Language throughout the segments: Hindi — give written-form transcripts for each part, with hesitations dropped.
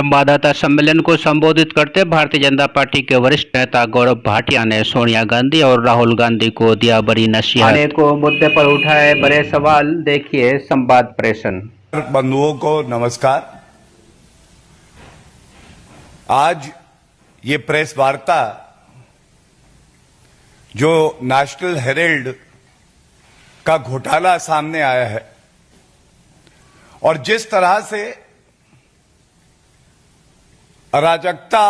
संवाददाता सम्मेलन को संबोधित करते भारतीय जनता पार्टी के वरिष्ठ नेता गौरव भाटिया ने सोनिया गांधी और राहुल गांधी को दिया बड़ी नसीहत। अनेकों मुद्दे पर उठाए बड़े सवाल, देखिए संवाद प्रेषण। बंधुओं को नमस्कार। आज ये प्रेस वार्ता जो नेशनल हेराल्ड का घोटाला सामने आया है और जिस तरह से अराजकता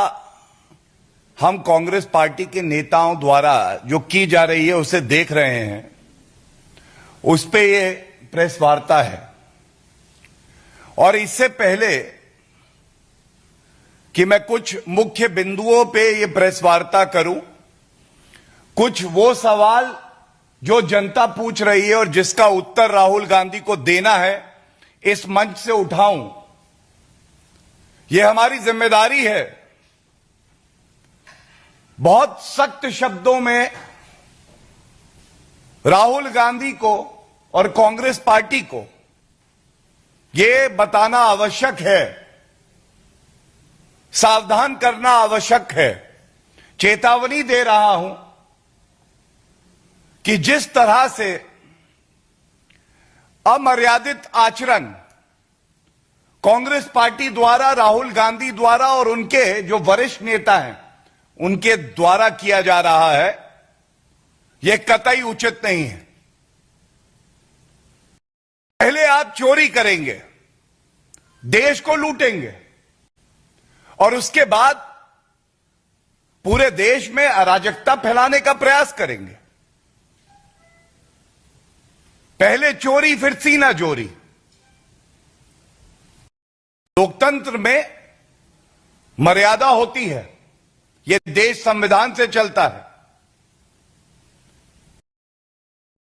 हम कांग्रेस पार्टी के नेताओं द्वारा जो की जा रही है उसे देख रहे हैं, उस पे ये प्रेस वार्ता है। और इससे पहले कि मैं कुछ मुख्य बिंदुओं पे ये प्रेस वार्ता करूं, कुछ वो सवाल जो जनता पूछ रही है और जिसका उत्तर राहुल गांधी को देना है, इस मंच से उठाऊं। यह हमारी जिम्मेदारी है। बहुत सख्त शब्दों में राहुल गांधी को और कांग्रेस पार्टी को यह बताना आवश्यक है, सावधान करना आवश्यक है, चेतावनी दे रहा हूं कि जिस तरह से अमर्यादित आचरण कांग्रेस पार्टी द्वारा, राहुल गांधी द्वारा और उनके जो वरिष्ठ नेता हैं उनके द्वारा किया जा रहा है, यह कतई उचित नहीं है। पहले आप चोरी करेंगे, देश को लूटेंगे और उसके बाद पूरे देश में अराजकता फैलाने का प्रयास करेंगे। पहले चोरी फिर सीना जोरी। लोकतंत्र में मर्यादा होती है, यह देश संविधान से चलता है।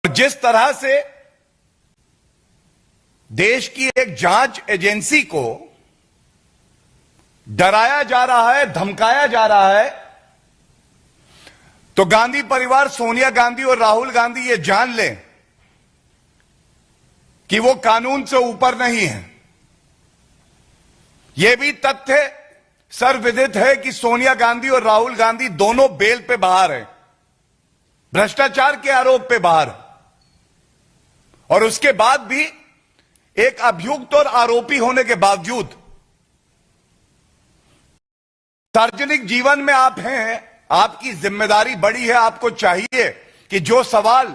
और जिस तरह से देश की एक जांच एजेंसी को डराया जा रहा है, धमकाया जा रहा है, तो गांधी परिवार, सोनिया गांधी और राहुल गांधी ये जान लें कि वो कानून से ऊपर नहीं है। यह भी तथ्य सर्वविदित है कि सोनिया गांधी और राहुल गांधी दोनों बेल पे बाहर हैं, भ्रष्टाचार के आरोप पे बाहर, और उसके बाद भी एक अभियुक्त और आरोपी होने के बावजूद सार्वजनिक जीवन में आप हैं। आपकी जिम्मेदारी बड़ी है। आपको चाहिए कि जो सवाल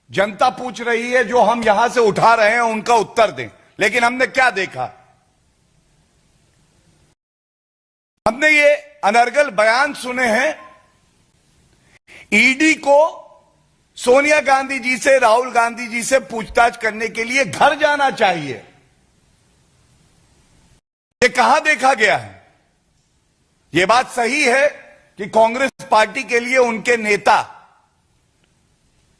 जनता पूछ रही है, जो हम यहां से उठा रहे हैं, उनका उत्तर दें। लेकिन हमने क्या देखा? हमने ये अनर्गल बयान सुने हैं। ईडी को सोनिया गांधी जी से, राहुल गांधी जी से पूछताछ करने के लिए घर जाना चाहिए। ये कहां देखा गया है? ये बात सही है कि कांग्रेस पार्टी के लिए उनके नेता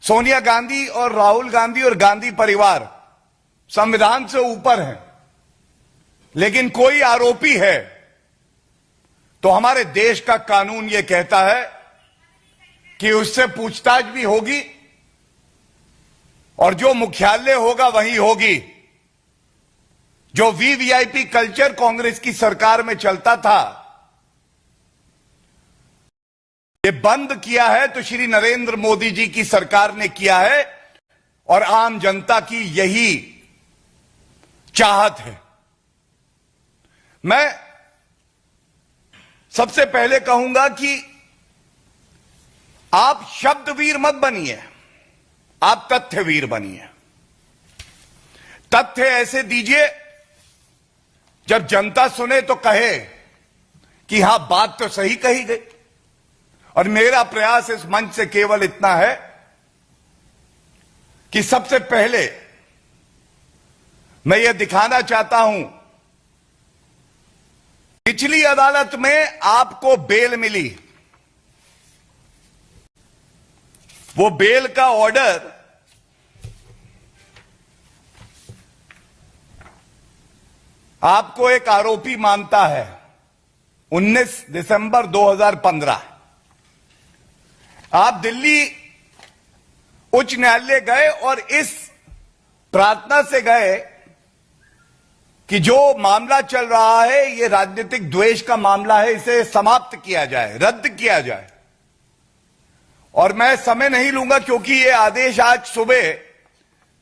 सोनिया गांधी और राहुल गांधी और गांधी परिवार संविधान से ऊपर हैं, लेकिन कोई आरोपी है तो हमारे देश का कानून यह कहता है कि उससे पूछताछ भी होगी और जो मुख्यालय होगा वही होगी। जो वीवीआईपी कल्चर कांग्रेस की सरकार में चलता था, ये बंद किया है तो श्री नरेंद्र मोदी जी की सरकार ने किया है और आम जनता की यही चाहत है। मैं सबसे पहले कहूंगा कि आप शब्दवीर मत बनिए, आप तथ्यवीर बनिए। तथ्य ऐसे दीजिए जब जनता सुने तो कहे कि हां, बात तो सही कही गई। और मेरा प्रयास इस मंच से केवल इतना है कि सबसे पहले मैं यह दिखाना चाहता हूं, पिछली अदालत में आपको बेल मिली, वो बेल का ऑर्डर आपको एक आरोपी मानता है। 19 दिसंबर 2015 आप दिल्ली उच्च न्यायालय गए और इस प्रार्थना से गए कि जो मामला चल रहा है ये राजनीतिक द्वेष का मामला है, इसे समाप्त किया जाए, रद्द किया जाए। और मैं समय नहीं लूंगा क्योंकि ये आदेश आज सुबह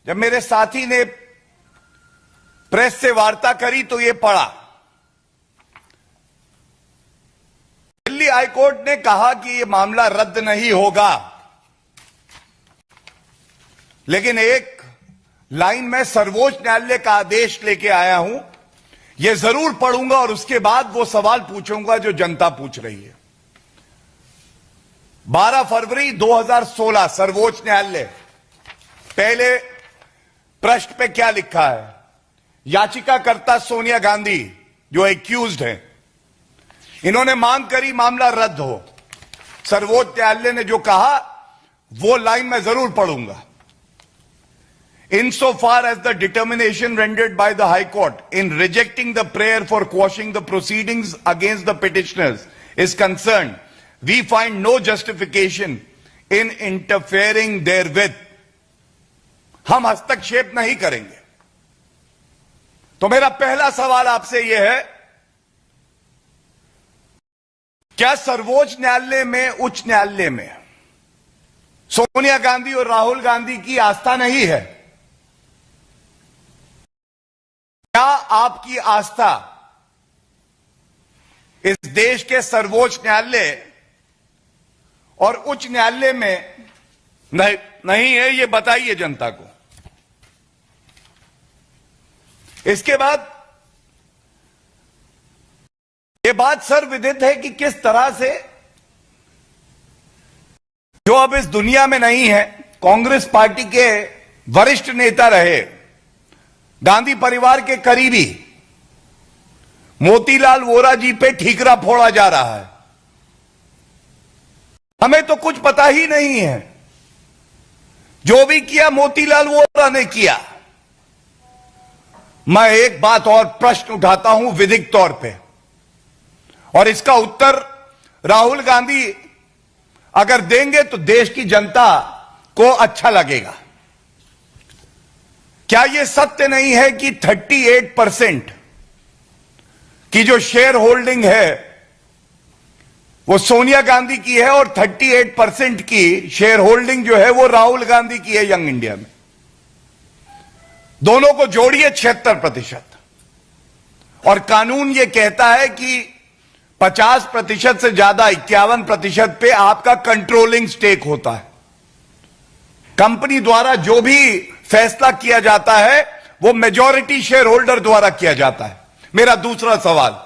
जब मेरे साथी ने प्रेस से वार्ता करी तो ये पढ़ा। दिल्ली हाईकोर्ट ने कहा कि ये मामला रद्द नहीं होगा, लेकिन एक लाइन में सर्वोच्च न्यायालय का आदेश लेके आया हूं, यह जरूर पढ़ूंगा और उसके बाद वो सवाल पूछूंगा जो जनता पूछ रही है। 12 फरवरी 2016 सर्वोच्च न्यायालय, पहले प्रश्न पे क्या लिखा है? याचिकाकर्ता सोनिया गांधी जो एक्यूज्ड है, इन्होंने मांग करी मामला रद्द हो। सर्वोच्च न्यायालय ने जो कहा वो लाइन मैं जरूर पढ़ूंगा। Insofar as the determination rendered by the High Court in rejecting the prayer for quashing the proceedings against the petitioners is concerned, we find no justification in interfering therewith. हम हस्तक्षेप नहीं करेंगे। तो मेरा पहला सवाल आपसे यह है, क्या सर्वोच्च न्यायालय में, उच्च न्यायालय में सोनिया गांधी और राहुल गांधी की आस्था नहीं है? क्या आपकी आस्था इस देश के सर्वोच्च न्यायालय और उच्च न्यायालय में नहीं है? ये बताइए जनता को। इसके बाद ये बात सर्वविदित है कि किस तरह से जो अब इस दुनिया में नहीं है, कांग्रेस पार्टी के वरिष्ठ नेता रहे, गांधी परिवार के करीबी मोतीलाल वोरा जी पे ठीकरा फोड़ा जा रहा है। हमें तो कुछ पता ही नहीं है। जो भी किया मोतीलाल वोरा ने किया। मैं एक बात और प्रश्न उठाता हूं विधिक तौर पे, और इसका उत्तर राहुल गांधी अगर देंगे तो देश की जनता को अच्छा लगेगा। क्या यह सत्य नहीं है कि 38% की जो शेयर होल्डिंग है वो सोनिया गांधी की है और 38% की शेयर होल्डिंग जो है वो राहुल गांधी की है यंग इंडिया में? दोनों को जोड़िए 76%। और कानून यह कहता है कि 50% से ज्यादा 51% पे आपका कंट्रोलिंग स्टेक होता है। कंपनी द्वारा जो भी फैसला किया जाता है वो मेजॉरिटी शेयर होल्डर द्वारा किया जाता है। मेरा दूसरा सवाल,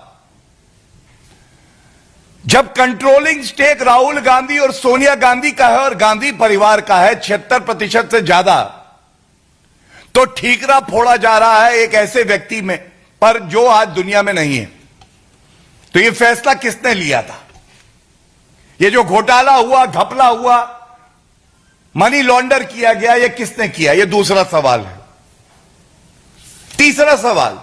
जब कंट्रोलिंग स्टेक राहुल गांधी और सोनिया गांधी का है और गांधी परिवार का है 76% से ज्यादा, तो ठीकरा फोड़ा जा रहा है एक ऐसे व्यक्ति में पर जो आज दुनिया में नहीं है। तो यह फैसला किसने लिया था? यह जो घोटाला हुआ, घपला हुआ, मनी लॉन्डर किया गया, यह किसने किया? यह दूसरा सवाल है। तीसरा सवाल,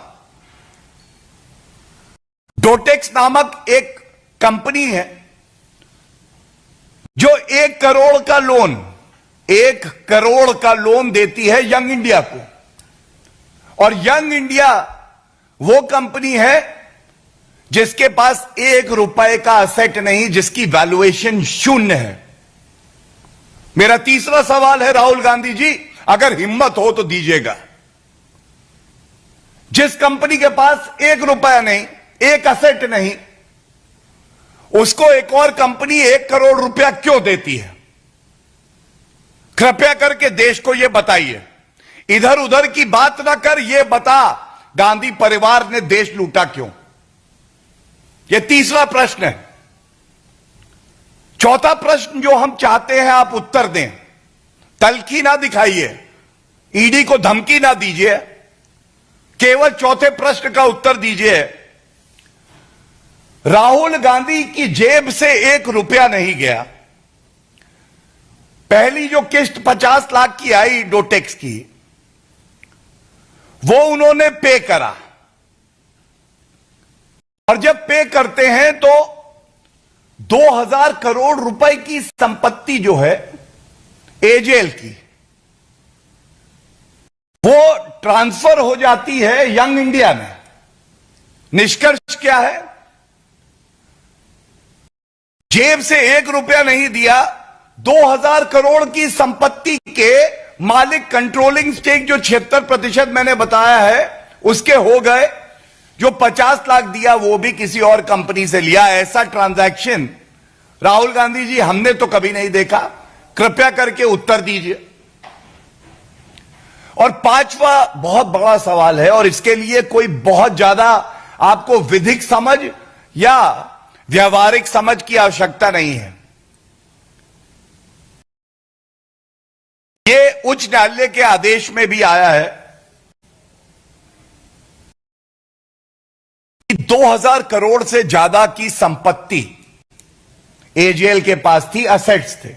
डोटेक्स नामक एक कंपनी है जो 1 करोड़ का लोन देती है यंग इंडिया को, और यंग इंडिया वो कंपनी है जिसके पास 1 रुपए का असेट नहीं, जिसकी वैल्यूएशन 0 है। मेरा तीसरा सवाल है, राहुल गांधी जी अगर हिम्मत हो तो दीजिएगा, जिस कंपनी के पास 1 रुपया नहीं, 1 असेट नहीं, उसको एक और कंपनी 1 करोड़ रुपया क्यों देती है? कृपया करके देश को यह बताइए। इधर उधर की बात ना कर, यह बता गांधी परिवार ने देश लूटा क्यों? यह तीसरा प्रश्न है। चौथा प्रश्न जो हम चाहते हैं आप उत्तर दें, तल्खी ना दिखाइए, ईडी को धमकी ना दीजिए, केवल चौथे प्रश्न का उत्तर दीजिए। राहुल गांधी की जेब से 1 रुपया नहीं गया। पहली जो किस्त 50 लाख की आई डोटेक्स की, वो उन्होंने पे करा, और जब पे करते हैं तो 2000 करोड़ रुपए की संपत्ति जो है एजेएल की, वो ट्रांसफर हो जाती है यंग इंडिया में। निष्कर्ष क्या है? जेब से 1 रुपया नहीं दिया, 2000 करोड़ की संपत्ति के मालिक, कंट्रोलिंग स्टेक जो 76% मैंने बताया है उसके हो गए। जो 50 लाख दिया वो भी किसी और कंपनी से लिया। ऐसा ट्रांजैक्शन राहुल गांधी जी हमने तो कभी नहीं देखा। कृपया करके उत्तर दीजिए। और पांचवा बहुत बड़ा सवाल है, और इसके लिए कोई बहुत ज्यादा आपको विधिक समझ या व्यवहारिक समझ की आवश्यकता नहीं है। ये उच्च न्यायालय के आदेश में भी आया है कि 2000 करोड़ से ज्यादा की संपत्ति एजेएल के पास थी, असेट्स थे।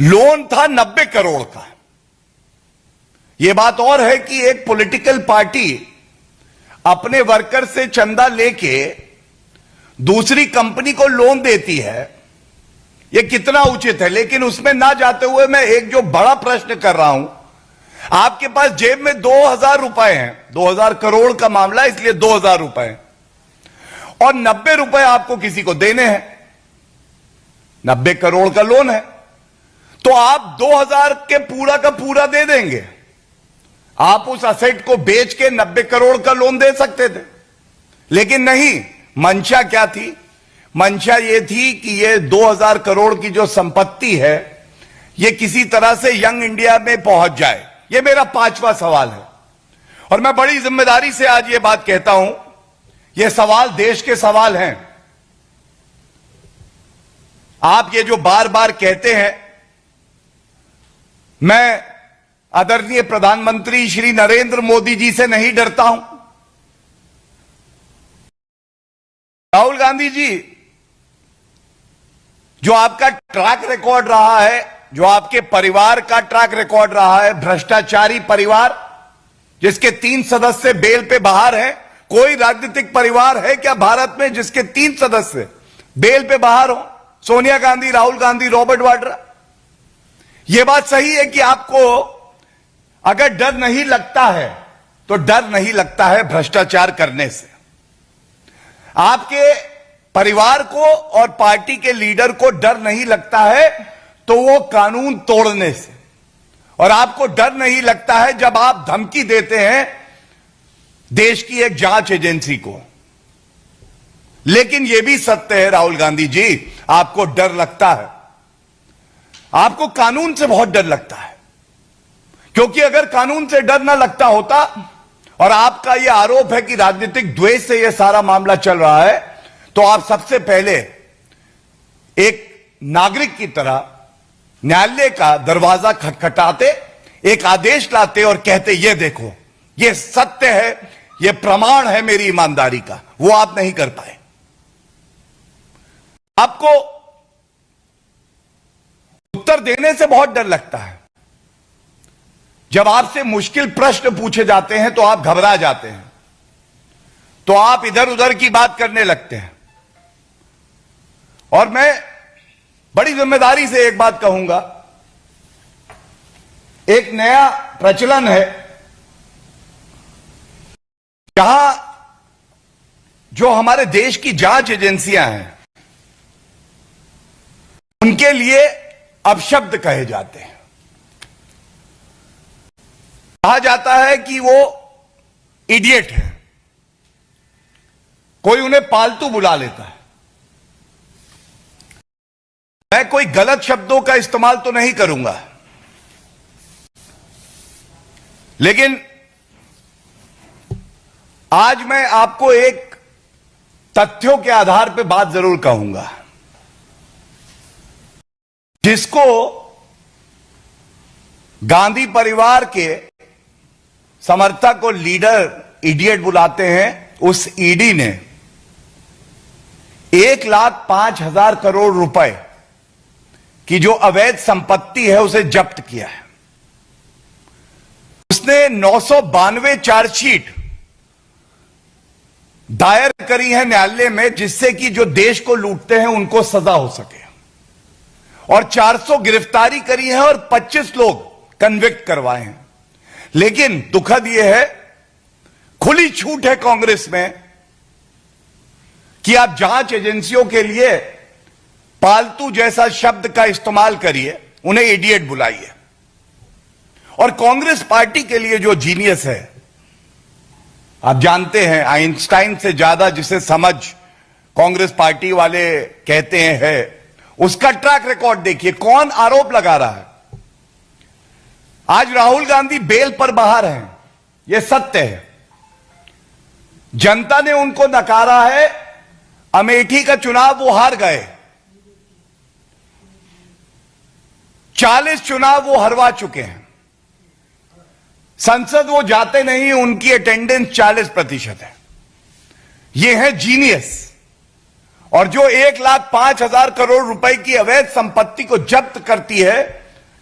लोन था 90 करोड़ का। यह बात और है कि एक पॉलिटिकल पार्टी अपने वर्कर से चंदा लेके दूसरी कंपनी को लोन देती है, यह कितना उचित है। लेकिन उसमें ना जाते हुए मैं एक जो बड़ा प्रश्न कर रहा हूं, आपके पास जेब में 2000 रुपए हैं, 2000 करोड़ का मामला इसलिए 2000 रुपए, और 90 रुपए आपको किसी को देने हैं। 90 करोड़ का लोन है तो आप 2000 के पूरा का पूरा दे देंगे। आप उस असेट को बेच के 90 करोड़ का लोन दे सकते थे, लेकिन नहीं। मंशा क्या थी? मंशा यह थी कि यह 2000 करोड़ की जो संपत्ति है यह किसी तरह से यंग इंडिया में पहुंच जाए। यह मेरा पांचवा सवाल है, और मैं बड़ी जिम्मेदारी से आज यह बात कहता हूं। यह सवाल देश के सवाल हैं। आप ये जो बार बार कहते हैं, मैं आदरणीय प्रधानमंत्री श्री नरेंद्र मोदी जी से नहीं डरता हूं। राहुल गांधी जी, जो आपका ट्रैक रिकॉर्ड रहा है, जो आपके परिवार का ट्रैक रिकॉर्ड रहा है, भ्रष्टाचारी परिवार जिसके 3 सदस्य बेल पे बाहर हैं। कोई राजनीतिक परिवार है क्या भारत में जिसके 3 सदस्य बेल पे बाहर हो? सोनिया गांधी, राहुल गांधी, रॉबर्ट वाड्रा। यह बात सही है कि आपको अगर डर नहीं लगता है तो डर नहीं लगता है भ्रष्टाचार करने से। आपके परिवार को और पार्टी के लीडर को डर नहीं लगता है तो वो कानून तोड़ने से, और आपको डर नहीं लगता है जब आप धमकी देते हैं देश की एक जांच एजेंसी को। लेकिन यह भी सत्य है राहुल गांधी जी, आपको डर लगता है। आपको कानून से बहुत डर लगता है, क्योंकि अगर कानून से डर ना लगता होता, और आपका यह आरोप है कि राजनीतिक द्वेष से यह सारा मामला चल रहा है, तो आप सबसे पहले एक नागरिक की तरह न्यायालय का दरवाजा खटखटाते, एक आदेश लाते और कहते ये देखो, ये सत्य है, ये प्रमाण है मेरी ईमानदारी का। वो आप नहीं कर पाए। आपको उत्तर देने से बहुत डर लगता है। जब आपसे मुश्किल प्रश्न पूछे जाते हैं तो आप घबरा जाते हैं, तो आप इधर उधर की बात करने लगते हैं। और मैं बड़ी जिम्मेदारी से एक बात कहूंगा, एक नया प्रचलन है जहां जो हमारे देश की जांच एजेंसियां हैं उनके लिए अपशब्द कहे जाते हैं। कहा जाता है कि वो इडियट है, कोई उन्हें पालतू बुला लेता है। मैं कोई गलत शब्दों का इस्तेमाल तो नहीं करूंगा, लेकिन आज मैं आपको एक तथ्यों के आधार पर बात जरूर कहूंगा, जिसको गांधी परिवार के समर्थक और लीडर इडियट बुलाते हैं। उस ईडी ने 1,05,000 करोड़ रुपए की जो अवैध संपत्ति है उसे जब्त किया है। उसने 992 चार्जशीट दायर करी है न्यायालय में, जिससे कि जो देश को लूटते हैं उनको सजा हो सके, और 400 गिरफ्तारी करी है और 25 लोग कन्विक्ट करवाए हैं। लेकिन दुखद यह है, खुली छूट है कांग्रेस में कि आप जांच एजेंसियों के लिए पालतू जैसा शब्द का इस्तेमाल करिए, उन्हें इडियट बुलाइए। और कांग्रेस पार्टी के लिए जो जीनियस है, आप जानते हैं आइंस्टाइन से ज्यादा जिसे समझ कांग्रेस पार्टी वाले कहते हैं है, उसका ट्रैक रिकॉर्ड देखिए। कौन आरोप लगा रहा है? आज राहुल गांधी बेल पर बाहर हैं, यह सत्य है। जनता ने उनको नकारा है। अमेठी का चुनाव वो हार गए, 40 चुनाव वो हरवा चुके हैं। संसद वो जाते नहीं, उनकी अटेंडेंस 40% है। ये है जीनियस। और जो 1,05,000 करोड़ रुपए की अवैध संपत्ति को जब्त करती है,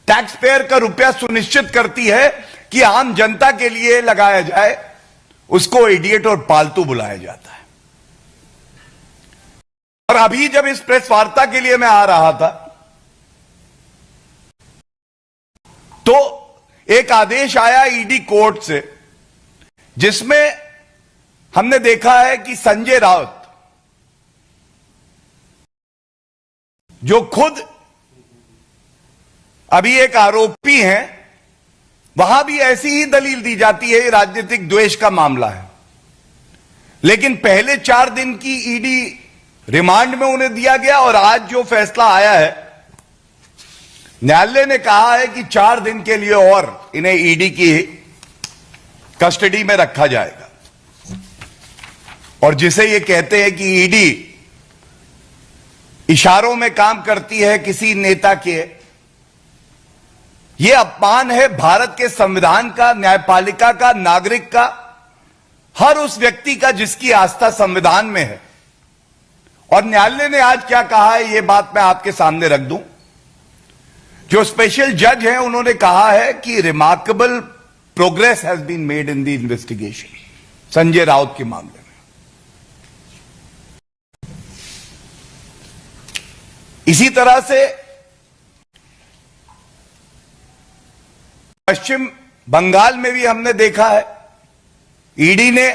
टैक्स पेयर का रुपया सुनिश्चित करती है कि आम जनता के लिए लगाया जाए, उसको इडियट और पालतू बुलाया जाता है। और अभी जब इस प्रेस वार्ता के लिए मैं आ रहा था तो एक आदेश आया ईडी कोर्ट से, जिसमें हमने देखा है कि संजय राउत, जो खुद अभी एक आरोपी हैं, वहां भी ऐसी ही दलील दी जाती है, राजनीतिक द्वेष का मामला है। लेकिन पहले 4 दिन की ईडी रिमांड में उन्हें दिया गया और आज जो फैसला आया है, न्यायालय ने कहा है कि 4 दिन के लिए और इन्हें ईडी की कस्टडी में रखा जाएगा। और जिसे ये कहते हैं कि ईडी इशारों में काम करती है किसी नेता के, यह अपमान है भारत के संविधान का, न्यायपालिका का, नागरिक का, हर उस व्यक्ति का जिसकी आस्था संविधान में है। और न्यायालय ने आज क्या कहा है, यह बात मैं आपके सामने रख दूं। जो स्पेशल जज हैं, उन्होंने कहा है कि remarkable progress has been made in the investigation Sanjay Raut के मामले में। इसी तरह से पश्चिम बंगाल में भी हमने देखा है, ईडी ने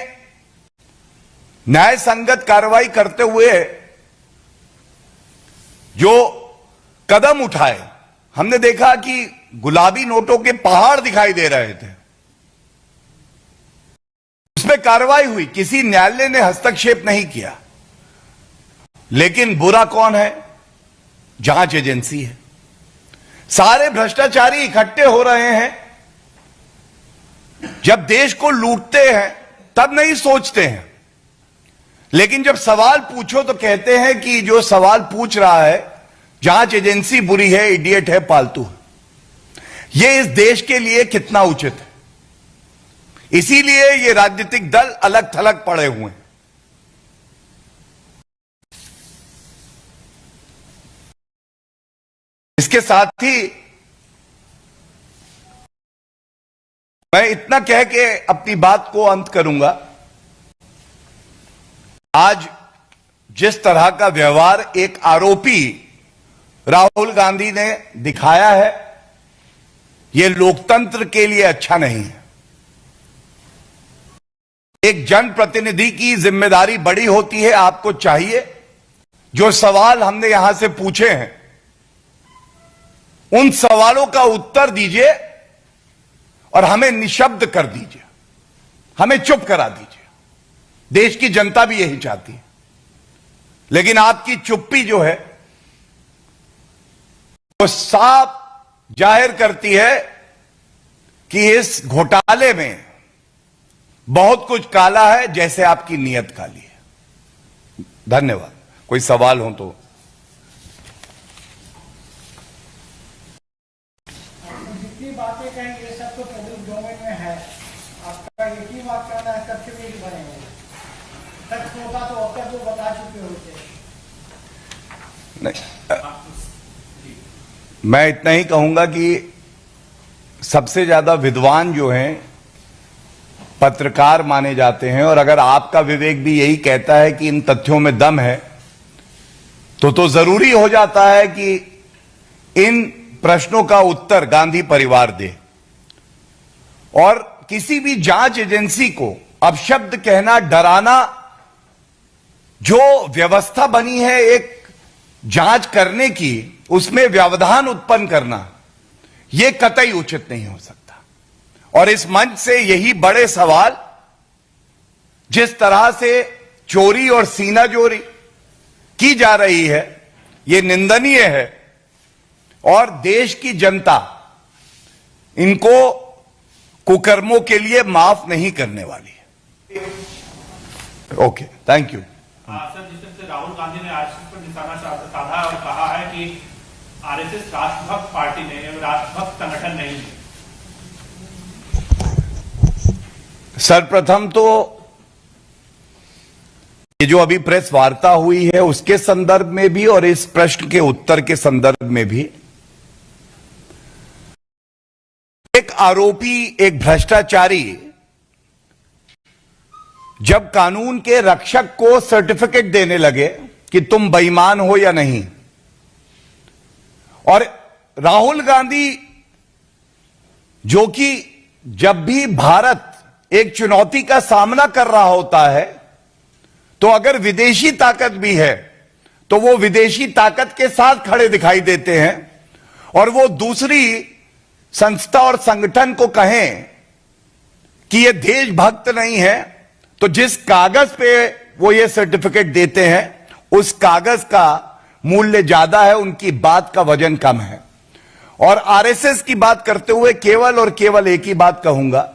न्याय संगत कार्रवाई करते हुए जो कदम उठाए, हमने देखा कि गुलाबी नोटों के पहाड़ दिखाई दे रहे थे, उसमें कार्रवाई हुई, किसी न्यायालय ने हस्तक्षेप नहीं किया। लेकिन बुरा कौन है? जांच एजेंसी है। सारे भ्रष्टाचारी इकट्ठे हो रहे हैं। जब देश को लूटते हैं तब नहीं सोचते हैं, लेकिन जब सवाल पूछो तो कहते हैं कि जो सवाल पूछ रहा है जांच एजेंसी बुरी है, इडियट है, पालतू है। यह इस देश के लिए कितना उचित है? इसीलिए ये राजनीतिक दल अलग थलग पड़े हुए हैं। इसके साथ ही मैं इतना कह के अपनी बात को अंत करूंगा। आज जिस तरह का व्यवहार एक आरोपी राहुल गांधी ने दिखाया है, यह लोकतंत्र के लिए अच्छा नहीं है। एक जनप्रतिनिधि की जिम्मेदारी बड़ी होती है। आपको चाहिए जो सवाल हमने यहां से पूछे हैं, उन सवालों का उत्तर दीजिए और हमें निशब्द कर दीजिए, हमें चुप करा दीजिए। देश की जनता भी यही चाहती है। लेकिन आपकी चुप्पी जो है वो साफ जाहिर करती है कि इस घोटाले में बहुत कुछ काला है, जैसे आपकी नीयत काली है। धन्यवाद। कोई सवाल हो तो। जितनी बातें कहें ये सब तो पब्लिक डोमेन में है। आपका एक ही बात करना है, तथ्य भी नहीं बनेगा। तथ्य होता तो अब तक वो बता चुके होते। नहीं, मैं इतना ही कहूंगा कि सबसे ज्यादा विद्वान जो हैं पत्रकार माने जाते हैं, और अगर आपका विवेक भी यही कहता है कि इन तथ्यों में दम है, तो जरूरी हो जाता है कि इन प्रश्नों का उत्तर गांधी परिवार दे। और किसी भी जांच एजेंसी को अपशब्द कहना, डराना, जो व्यवस्था बनी है एक जांच करने की, उसमें व्यवधान उत्पन्न करना, यह कतई उचित नहीं हो सकता। और इस मंच से यही बड़े सवाल, जिस तरह से चोरी और सीनाजोरी की जा रही है, यह निंदनीय है और देश की जनता इनको कुकर्मों के लिए माफ नहीं करने वाली है। Okay, thank you. सर, जिस तरह से राहुल गांधी ने आरएसएस पर निशाना साधा और कहा है कि आरएसएस राष्ट्रभक्त पार्टी नहीं है, राष्ट्रभक्त संगठन नहीं है। सर्वप्रथम तो ये जो अभी प्रेस वार्ता हुई है उसके संदर्भ में भी और इस प्रश्न के उत्तर के संदर्भ में भी, एक आरोपी, एक भ्रष्टाचारी जब कानून के रक्षक को सर्टिफिकेट देने लगे कि तुम बेईमान हो या नहीं, और राहुल गांधी जो कि जब भी भारत एक चुनौती का सामना कर रहा होता है तो अगर विदेशी ताकत भी है तो वो विदेशी ताकत के साथ खड़े दिखाई देते हैं, और वो दूसरी संस्था और संगठन को कहें कि ये देशभक्त नहीं है, तो जिस कागज पे वो ये सर्टिफिकेट देते हैं उस कागज का मूल्य ज्यादा है, उनकी बात का वजन कम है। और आरएसएस की बात करते हुए केवल और केवल एक ही बात कहूंगा,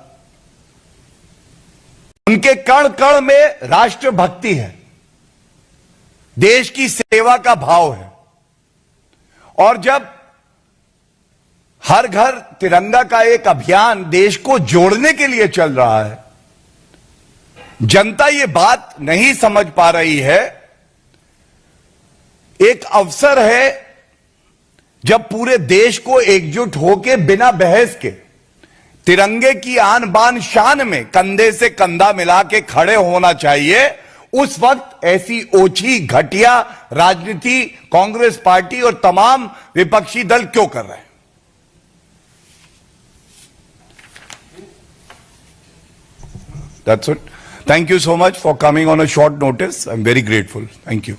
उनके कण कण में राष्ट्रभक्ति है, देश की सेवा का भाव है। और जब हर घर तिरंगा का एक अभियान देश को जोड़ने के लिए चल रहा है, जनता ये बात नहीं समझ पा रही है। एक अवसर है जब पूरे देश को एकजुट होकर बिना बहस के तिरंगे की आन बान शान में कंधे से कंधा मिला के खड़े होना चाहिए। उस वक्त ऐसी ओछी घटिया राजनीति कांग्रेस पार्टी और तमाम विपक्षी दल क्यों कर रहे हैं? That's it. Thank you so much for coming on a short notice. I'm very grateful. Thank you.